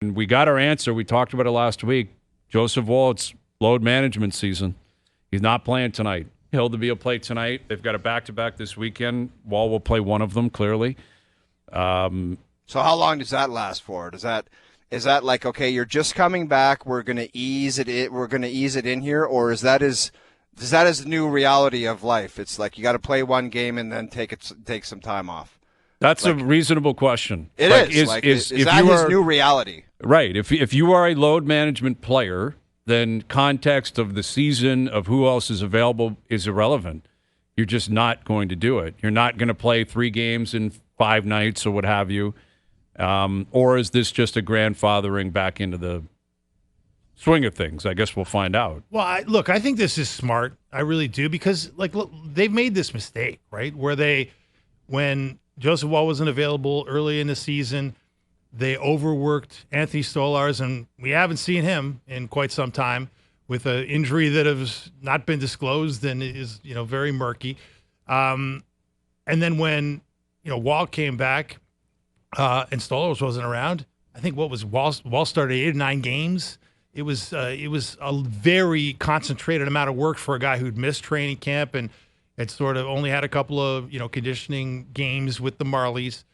And we got our answer. We talked about it last week. Joseph Woll, it's load management season. He's not playing tonight. Hildeby will play tonight. They've got a back-to-back this weekend. Woll will play one of them, clearly. So how long does that last for? Is that like, okay, you're just coming back, we're going to ease it in here, or is that the new reality of life? It's like you got to play one game and then take some time off. That's a reasonable question. Is that his new reality? Right. If you are a load management player, then context of the season, of who else is available, is irrelevant. You're just not going to do it. You're not going to play 3 games in 5 nights or what have you. Or is this just a grandfathering back into the swing of things? I guess we'll find out. Well, I think this is smart. I really do, because look, they've made this mistake, right? Where when Joseph Woll wasn't available early in the season, they overworked Anthony Stolarz, and we haven't seen him in quite some time with an injury that has not been disclosed and is very murky. And then when Woll came back and Stolarz wasn't around, I think Woll started 8 or 9 games. It was a very concentrated amount of work for a guy who'd missed training camp and had sort of only had a couple of conditioning games with the Marlies.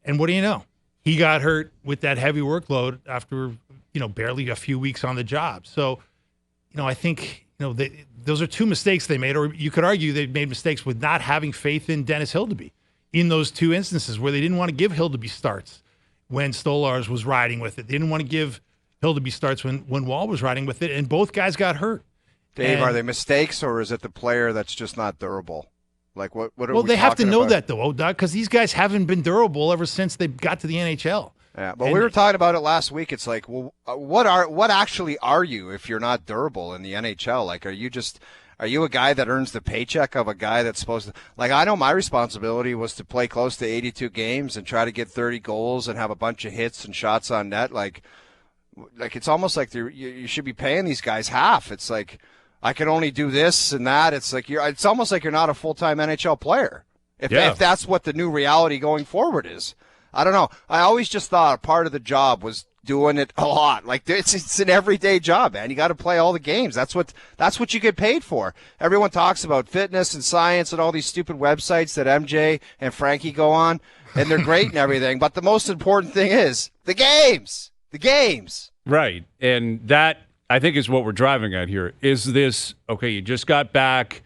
And what do you know? He got hurt with that heavy workload after barely a few weeks on the job. So I think those are 2 mistakes they made, or you could argue they made mistakes with not having faith in Dennis Hildeby in those 2 instances where they didn't want to give Hildeby starts when Stolarz was riding with it. They didn't want to give Hildeby starts when Woll was riding with it, and both guys got hurt. Dave, are they mistakes, or is it the player that's just not durable? Like what are well, we they have to know about? that, though, Doug, because these guys haven't been durable ever since they got to the NHL. Yeah, but we were talking about it last week. It's like, well, what actually are you if you're not durable in the NHL? Like, are you a guy that earns the paycheck of a guy that's supposed to? Like, I know my responsibility was to play close to 82 games and try to get 30 goals and have a bunch of hits and shots on net. Like it's almost like you should be paying these guys half. It's like, I can only do this and that. It's like it's almost like you're not a full-time NHL player. If that's what the new reality going forward is. I don't know. I always just thought a part of the job was doing it a lot. Like it's an everyday job, man. You got to play all the games. That's what you get paid for. Everyone talks about fitness and science and all these stupid websites that MJ and Frankie go on, and they're great and everything. But the most important thing is the games. The games. Right. And that, I think, is what we're driving at here. Is this, okay, you just got back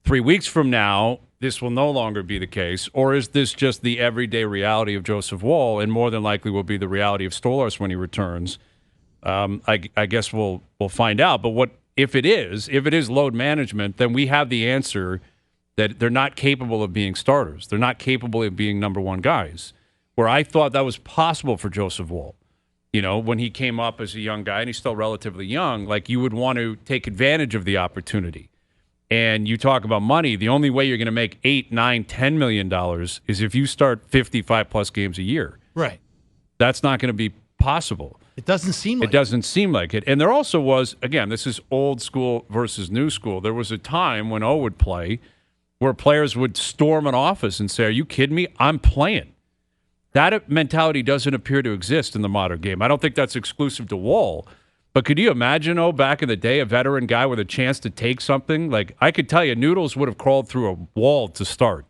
3 weeks from now, this will no longer be the case, or is this just the everyday reality of Joseph Woll, and more than likely will be the reality of Stolarz when he returns? I guess we'll find out. But if it is load management, then we have the answer that they're not capable of being starters. They're not capable of being number 1 guys, where I thought that was possible for Joseph Woll. When he came up as a young guy, and he's still relatively young, like, you would want to take advantage of the opportunity. And you talk about money, the only way you're going to make $8, $9, $10 million is if you start 55-plus games a year. Right. That's not going to be possible. It doesn't seem like it. It doesn't seem like it. And there also was, again, this is old school versus new school. There was a time when O would play where players would storm an office and say, "Are you kidding me? I'm playing." That mentality doesn't appear to exist in the modern game. I don't think that's exclusive to Woll. But could you imagine, back in the day, a veteran guy with a chance to take something? Like, I could tell you, Noodles would have crawled through a wall to start.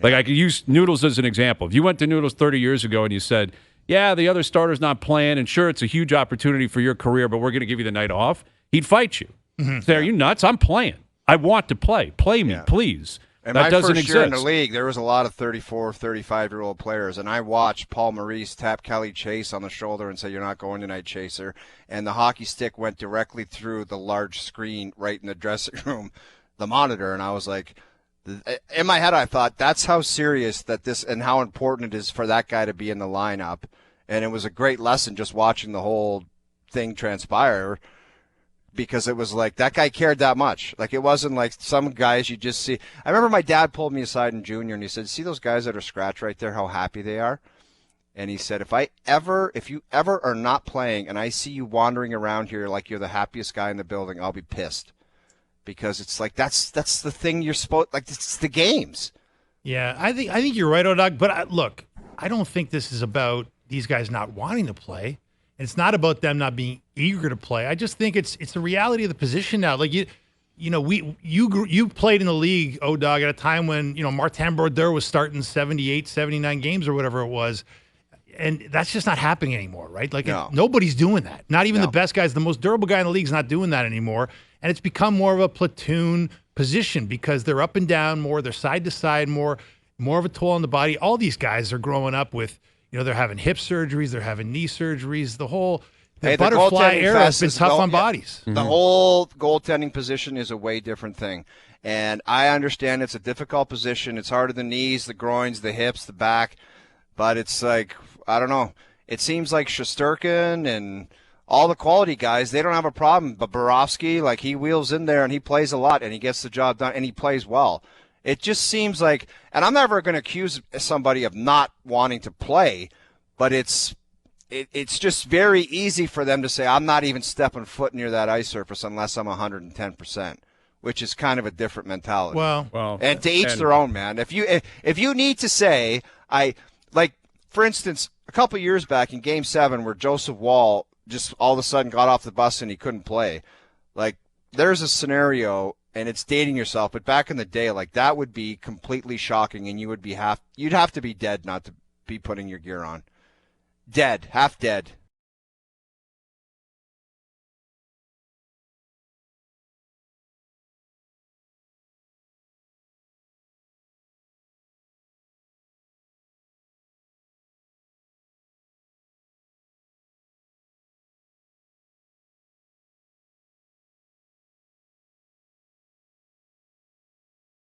Like, I could use Noodles as an example. If you went to Noodles 30 years ago and you said, yeah, the other starter's not playing, and sure, it's a huge opportunity for your career, but we're going to give you the night off, he'd fight you. Mm-hmm. Say, are you nuts? I'm playing. I want to play. Play me, please. And that my doesn't first year exist. In the league, there was a lot of 34, 35-year-old players, and I watched Paul Maurice tap Kelly Chase on the shoulder and say, "You're not going tonight, Chaser." And the hockey stick went directly through the large screen right in the dressing room, the monitor, and I was like, in my head, I thought, that's how serious that this and how important it is for that guy to be in the lineup. And it was a great lesson just watching the whole thing transpire. Because it was like that guy cared that much. Like, it wasn't like some guys you just see. I remember my dad pulled me aside in junior and he said, "See those guys that are scratched right there, how happy they are?" And he said, if you ever are not playing and I see you wandering around here like you're the happiest guy in the building, I'll be pissed. Because it's like that's the thing you're supposed, like, it's the games. Yeah, I think you're right, Doug. But look, I don't think this is about these guys not wanting to play. And it's not about them not being eager to play. I just think it's the reality of the position now. Like you played in the league, O-Dog, at a time when, Martin Brodeur was starting 78, 79 games or whatever it was. And that's just not happening anymore, right? Like nobody's doing that. Not even the best guys. The most durable guy in the league is not doing that anymore. And it's become more of a platoon position because they're up and down more. They're side to side more of a toll on the body. All these guys are growing up with, they're having hip surgeries. They're having knee surgeries. The butterfly era has been tough on bodies. The whole goaltending position is a way different thing. And I understand it's a difficult position. It's harder than knees, the groins, the hips, the back. But it's like, I don't know. It seems like Shesterkin and all the quality guys, they don't have a problem. But Borowski, like, he wheels in there and he plays a lot and he gets the job done and he plays well. It just seems like, and I'm never going to accuse somebody of not wanting to play, but it's just very easy for them to say, I'm not even stepping foot near that ice surface unless I'm 110%, which is kind of a different mentality. Well, and to each their own, man. If you need to say, for instance, a couple of years back in Game 7 where Joseph Woll just all of a sudden got off the bus and he couldn't play, like, there's a scenario, and it's dating yourself, but back in the day, like, that would be completely shocking, and you'd have to be dead not to be putting your gear on. Dead, half dead.